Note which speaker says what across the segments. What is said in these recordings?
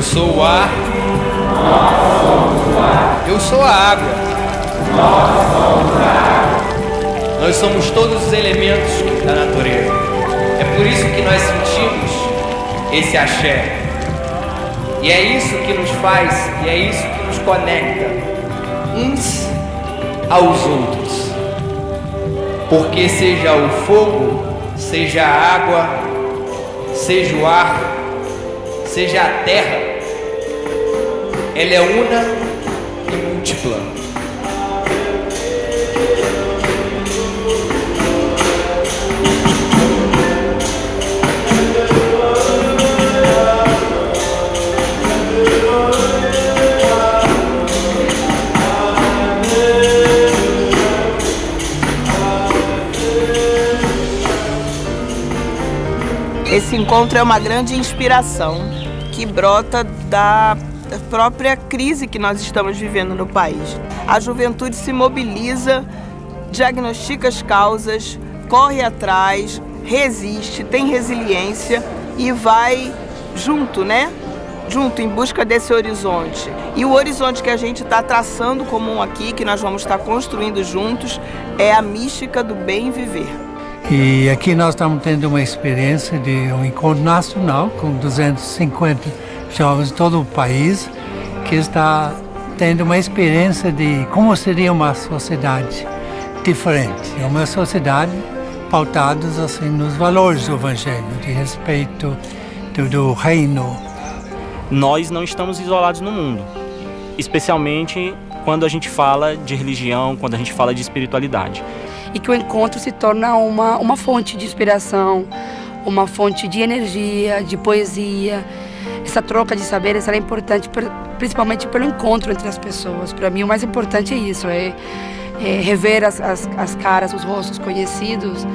Speaker 1: sou o ar. Eu sou a água. Nós somos todos os elementos da natureza. É por isso que nós sentimos esse axé. E é isso que nos faz, e é isso que nos conecta uns aos outros. Porque seja o fogo, seja a água, seja o ar, seja a terra, ela é una e múltipla.
Speaker 2: Esse encontro é uma grande inspiração que brota da própria crise que nós estamos vivendo no país. A juventude se mobiliza, diagnostica as causas, corre atrás, resiste, tem resiliência e vai junto, né? Junto, em busca desse horizonte. E o horizonte que a gente está traçando comum aqui, que nós vamos estar construindo juntos, é a mística do bem viver.
Speaker 3: E aqui nós estamos tendo uma experiência de um encontro nacional com 250 jovens de todo o país que está tendo uma experiência de como seria uma sociedade diferente, uma sociedade pautada assim, nos valores do Evangelho, de respeito do reino.
Speaker 4: Nós não estamos isolados no mundo, especialmente quando a gente fala de religião, quando a gente fala de espiritualidade.
Speaker 5: E que o encontro se torna uma fonte de inspiração, uma fonte de energia, de poesia. Essa troca de saberes é importante, principalmente pelo encontro entre as pessoas. Para mim, o mais importante é isso, é rever as caras, os rostos conhecidos,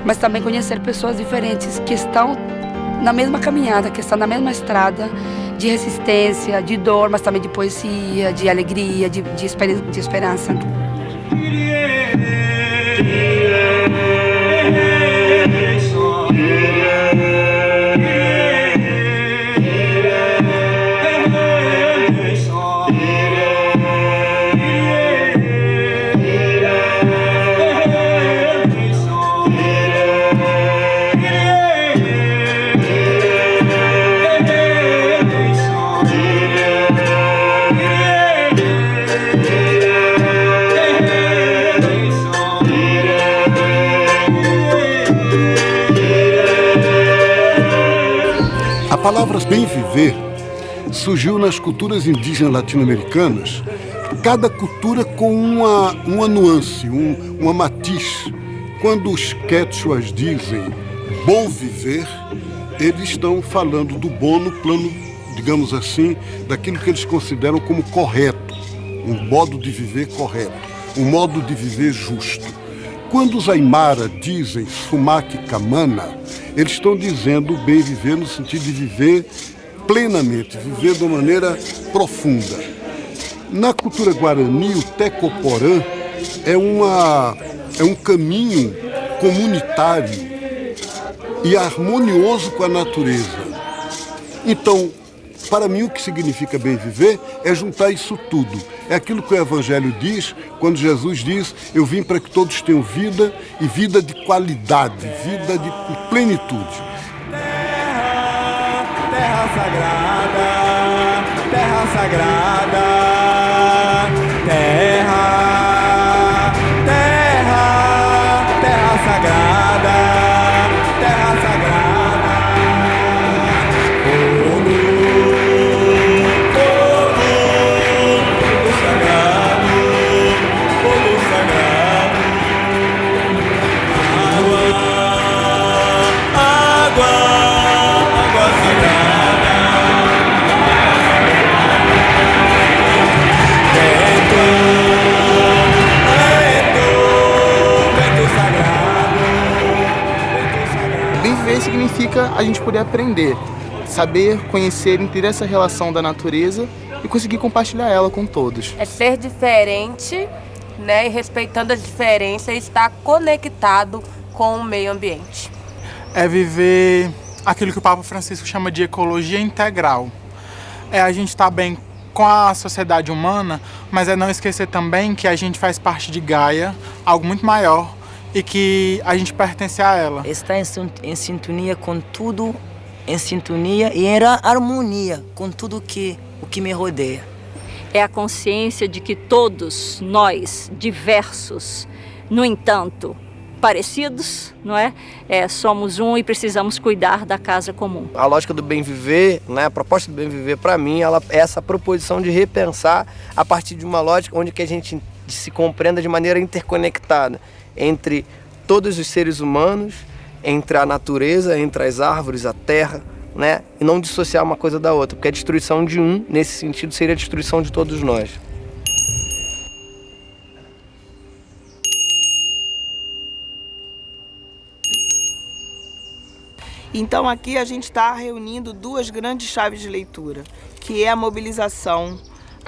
Speaker 5: mas também conhecer pessoas diferentes que estão na mesma caminhada, que estão na mesma estrada de resistência, de dor, mas também de poesia, de alegria, de esperança.
Speaker 6: A palavra bem viver surgiu nas culturas indígenas latino-americanas, cada cultura com uma nuance, uma matiz. Quando os quechuas dizem bom viver, eles estão falando do bom no plano, digamos assim, daquilo que eles consideram como correto, um modo de viver correto, um modo de viver justo. Quando os Aimara dizem Sumaki Kamana, eles estão dizendo o bem viver no sentido de viver plenamente, viver de uma maneira profunda. Na cultura guarani, o Tecoporã é um caminho comunitário e harmonioso com a natureza. Então, para mim, o que significa bem viver é juntar isso tudo. É aquilo que o Evangelho diz, quando Jesus diz, eu vim para que todos tenham vida e vida de qualidade, vida de plenitude.
Speaker 7: Terra, terra sagrada, terra sagrada, terra, terra, terra sagrada, terra sagrada.
Speaker 8: Significa a gente poder aprender, saber, conhecer, entender essa relação da natureza e conseguir compartilhar ela com todos.
Speaker 9: É ser diferente, né, e respeitando as diferenças e estar conectado com o meio ambiente.
Speaker 10: É viver aquilo que o Papa Francisco chama de ecologia integral. é a gente estar bem com a sociedade humana, mas é não esquecer também que a gente faz parte de Gaia, algo muito maior, e que a gente pertence a ela.
Speaker 11: Está em sintonia com tudo, em sintonia e em harmonia com tudo o que me rodeia.
Speaker 12: É a consciência de que todos nós, diversos, no entanto, parecidos, não é? Somos um e precisamos cuidar da casa comum.
Speaker 1: A lógica do bem viver, né, a proposta do bem viver, para mim, ela é essa proposição de repensar a partir de uma lógica onde que a gente se compreenda de maneira interconectada entre todos os seres humanos, entre a natureza, entre as árvores, a terra, né, e não dissociar uma coisa da outra, porque a destruição de um, nesse sentido, seria a destruição de todos nós.
Speaker 2: Então aqui a gente está reunindo duas grandes chaves de leitura, que é a mobilização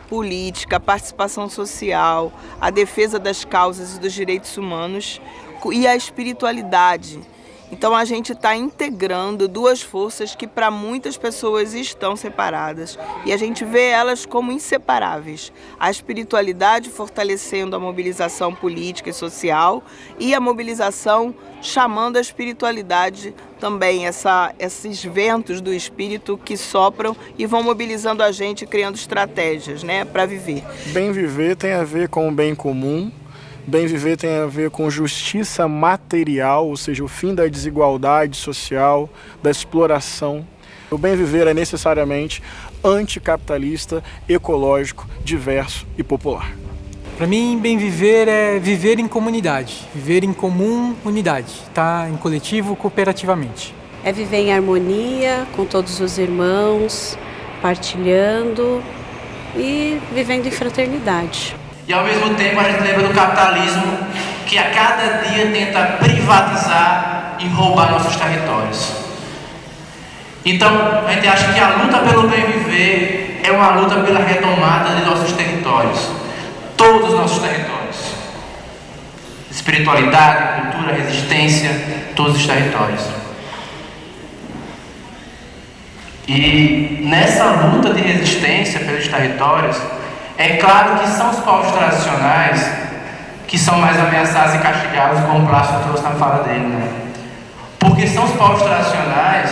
Speaker 2: política, a participação social, a defesa das causas e dos direitos humanos e a espiritualidade. Então a gente está integrando duas forças que para muitas pessoas estão separadas e a gente vê elas como inseparáveis. A espiritualidade fortalecendo a mobilização política e social e a mobilização chamando a espiritualidade também, esses ventos do espírito que sopram e vão mobilizando a gente, criando estratégias, né, para viver.
Speaker 13: Bem viver tem a ver com o bem comum. Bem viver tem a ver com justiça material, ou seja, o fim da desigualdade social, da exploração. O bem viver é necessariamente anticapitalista, ecológico, diverso e popular.
Speaker 14: Para mim, bem viver é viver em comunidade, viver em comum unidade, tá? Em coletivo, cooperativamente.
Speaker 15: É viver em harmonia com todos os irmãos, partilhando e vivendo em fraternidade.
Speaker 16: E ao mesmo tempo a gente lembra do capitalismo que a cada dia tenta privatizar e roubar nossos territórios. Então a gente acha que a luta pelo bem viver é uma luta pela retomada de nossos territórios. Todos os nossos territórios. Espiritualidade, cultura, resistência, todos os territórios. E nessa luta de resistência pelos territórios, é claro que são os povos tradicionais que são mais ameaçados e castigados, como o Plácido trouxe na fala dele, né? Porque são os povos tradicionais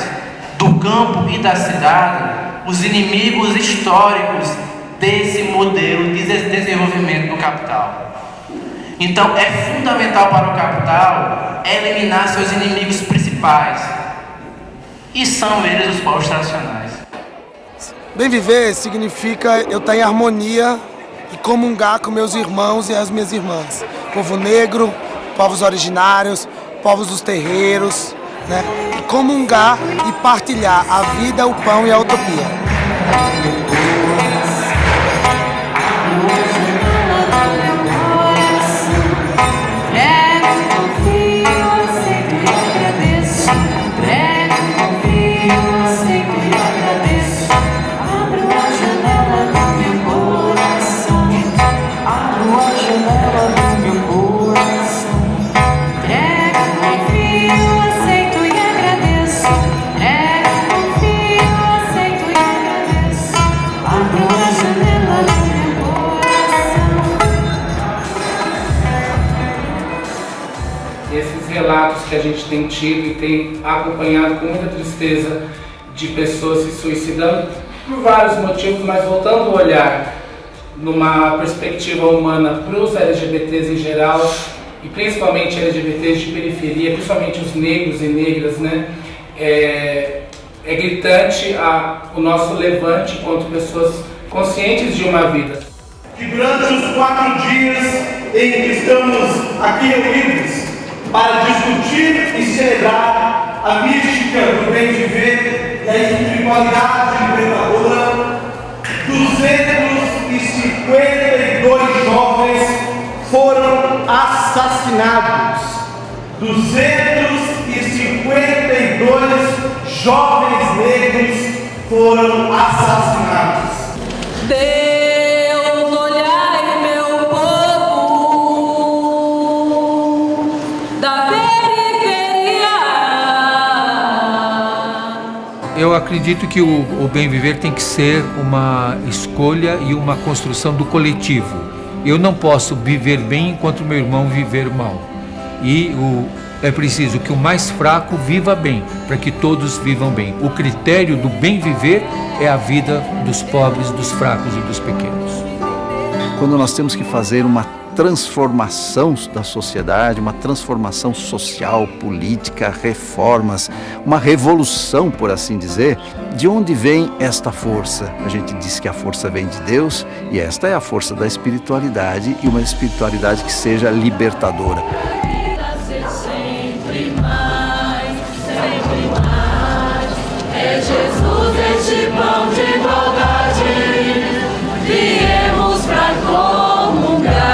Speaker 16: do campo e da cidade os inimigos históricos desse modelo de desenvolvimento do capital. Então é fundamental para o capital eliminar seus inimigos principais, e são eles os povos tradicionais.
Speaker 17: Bem viver significa eu estar em harmonia e comungar com meus irmãos e as minhas irmãs. Povo negro, povos originários, povos dos terreiros, né? E comungar e partilhar a vida, o pão e a utopia.
Speaker 18: Relatos que a gente tem tido e tem acompanhado com muita tristeza de pessoas se suicidando por vários motivos, mas voltando o olhar numa perspectiva humana para os LGBTs em geral e principalmente LGBTs de periferia, principalmente os negros e negras, né? É gritante o nosso levante enquanto pessoas conscientes de uma vida.
Speaker 19: Que durante os 4 dias em que estamos aqui reunidos para discutir e celebrar a mística do bem viver e a espiritualidade libertadora, 252 jovens foram assassinados. 252 jovens negros foram assassinados.
Speaker 20: Eu acredito que o bem viver tem que ser uma escolha e uma construção do coletivo. Eu não posso viver bem enquanto meu irmão viver mal. E é preciso que o mais fraco viva bem, para que todos vivam bem. O critério do bem viver é a vida dos pobres, dos fracos e dos pequenos.
Speaker 21: Quando nós temos que fazer uma transformação da sociedade, uma transformação social, política, reformas, uma revolução, por assim dizer, de onde vem esta força? A gente diz que a força vem de Deus e esta é a força da espiritualidade e uma espiritualidade que seja libertadora.
Speaker 22: É Jesus, este pão de igualdade, viemos pra comungar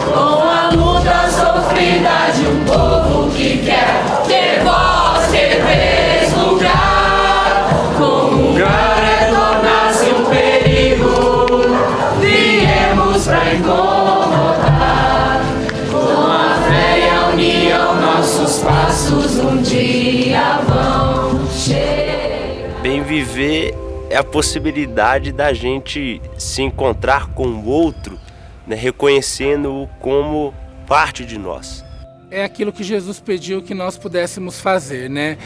Speaker 22: com a luta sofrida de um povo que quer ter voz, ter vez, lugar. Comungar é tornar-se um perigo, viemos pra incomodar. Com a fé e a união, nossos passos um dia vão chegar.
Speaker 23: Bem viver é a possibilidade da gente se encontrar com o outro, né, reconhecendo-o como parte de nós.
Speaker 18: É aquilo que Jesus pediu que nós pudéssemos fazer, né?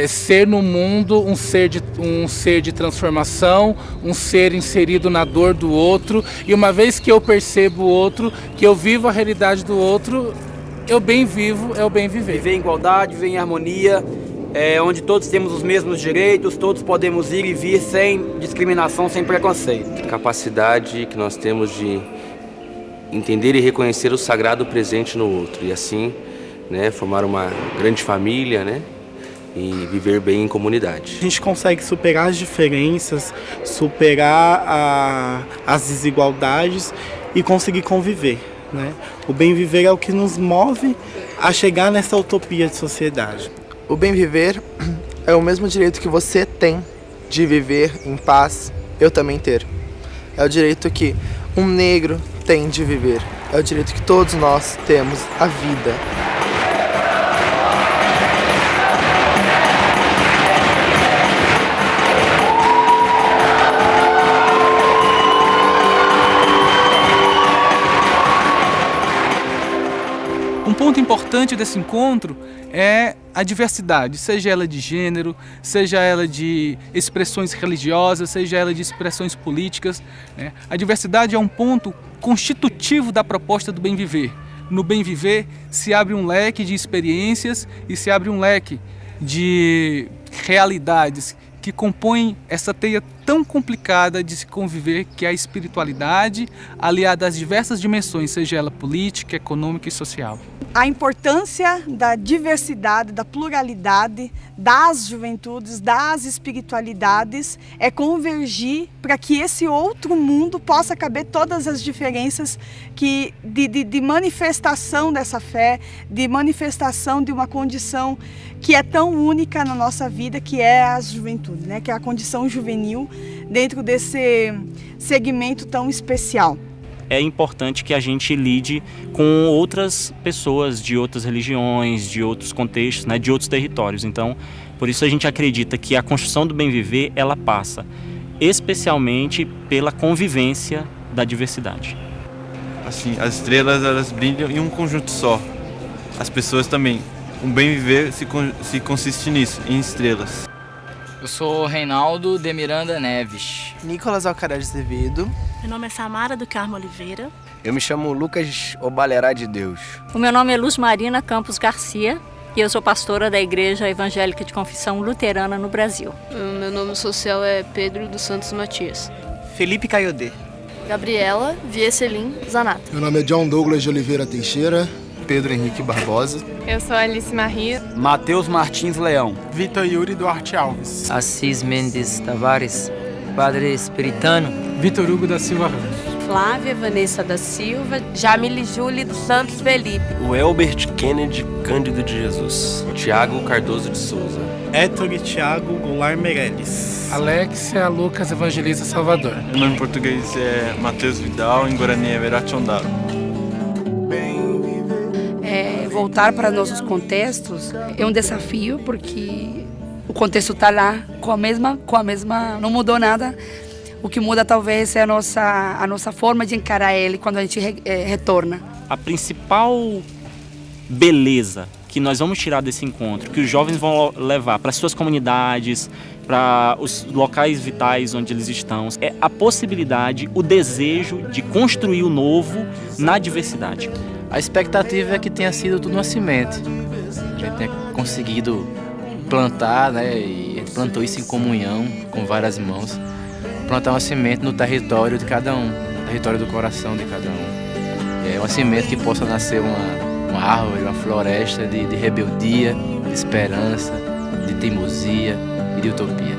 Speaker 18: Ser no mundo um ser de transformação, um ser inserido na dor do outro. E uma vez que eu percebo o outro, que eu vivo a realidade do outro, eu bem vivo, é o bem viver.
Speaker 24: Viver em igualdade, viver em harmonia, onde todos temos os mesmos direitos, todos podemos ir e vir sem discriminação, sem preconceito.
Speaker 25: A capacidade que nós temos de entender e reconhecer o sagrado presente no outro e assim, né, formar uma grande família, né, e viver bem em comunidade.
Speaker 26: A gente consegue superar as diferenças, superar as desigualdades e conseguir conviver, né? O bem viver é o que nos move a chegar nessa utopia de sociedade.
Speaker 8: O bem viver é o mesmo direito que você tem de viver em paz, eu também ter. É o direito que um negro tem de viver. É o direito que todos nós temos, a vida.
Speaker 27: Um ponto importante desse encontro é a diversidade, seja ela de gênero, seja ela de expressões religiosas, seja ela de expressões políticas, né? A diversidade é um ponto constitutivo da proposta do bem viver. No bem viver se abre um leque de experiências e se abre um leque de realidades que compõem essa teia tão complicada de se conviver, que é a espiritualidade, aliada às diversas dimensões, seja ela política, econômica e social.
Speaker 28: A importância da diversidade, da pluralidade, das juventudes, das espiritualidades, é convergir para que esse outro mundo possa caber todas as diferenças de manifestação dessa fé, de manifestação de uma condição que é tão única na nossa vida, que é a juventude, né? Que é a condição juvenil dentro desse segmento tão especial.
Speaker 4: É importante que a gente lide com outras pessoas de outras religiões, de outros contextos, né, de outros territórios. Então, por isso a gente acredita que a construção do bem viver, ela passa especialmente pela convivência da diversidade.
Speaker 29: Assim, as estrelas, elas brilham em um conjunto só. As pessoas também. O bem viver se consiste nisso, em estrelas.
Speaker 30: Eu sou Reinaldo de Miranda Neves.
Speaker 8: Nicolas Alcaraz Azevedo.
Speaker 31: Meu nome é Samara do Carmo Oliveira.
Speaker 32: Eu me chamo Lucas Obalerá de Deus.
Speaker 12: O meu nome é Luz Marina Campos Garcia e eu sou pastora da Igreja Evangélica de Confissão Luterana no Brasil.
Speaker 33: Meu nome social é Pedro dos Santos Matias.
Speaker 34: Felipe Caiodê.
Speaker 33: Gabriela Vieselin Zanato.
Speaker 35: Meu nome é John Douglas de Oliveira Teixeira.
Speaker 36: Pedro Henrique Barbosa.
Speaker 37: Eu sou Alice Maria.
Speaker 34: Matheus Martins Leão.
Speaker 10: Vitor Yuri Duarte Alves.
Speaker 38: Assis Mendes Tavares. Padre Espiritano.
Speaker 14: Vitor Hugo da Silva Ramos.
Speaker 9: Flávia Vanessa da Silva. Jamile Júlia dos Santos Felipe.
Speaker 25: O Elbert Kennedy Cândido de Jesus. Tiago Cardoso de Souza.
Speaker 26: Héctor e Thiago Goulart Meirelles.
Speaker 10: Alexia Lucas Evangelista Salvador.
Speaker 29: Meu nome em português é Matheus Vidal, em Guarani é Verachondaro.
Speaker 5: Voltar para nossos contextos é um desafio, porque o contexto está lá, com a mesma, não mudou nada. O que muda talvez é a nossa forma de encarar ele quando a gente retorna.
Speaker 4: A principal beleza que nós vamos tirar desse encontro, que os jovens vão levar para suas comunidades, para os locais vitais onde eles estão, é a possibilidade, o desejo de construir o novo na diversidade.
Speaker 1: A expectativa é que tenha sido tudo uma semente, que a gente tenha conseguido plantar, né, e a gente plantou isso em comunhão com várias mãos, plantar uma semente no território de cada um, no território do coração de cada um. É uma semente que possa nascer uma árvore, uma floresta de rebeldia, de esperança, de teimosia e de utopia.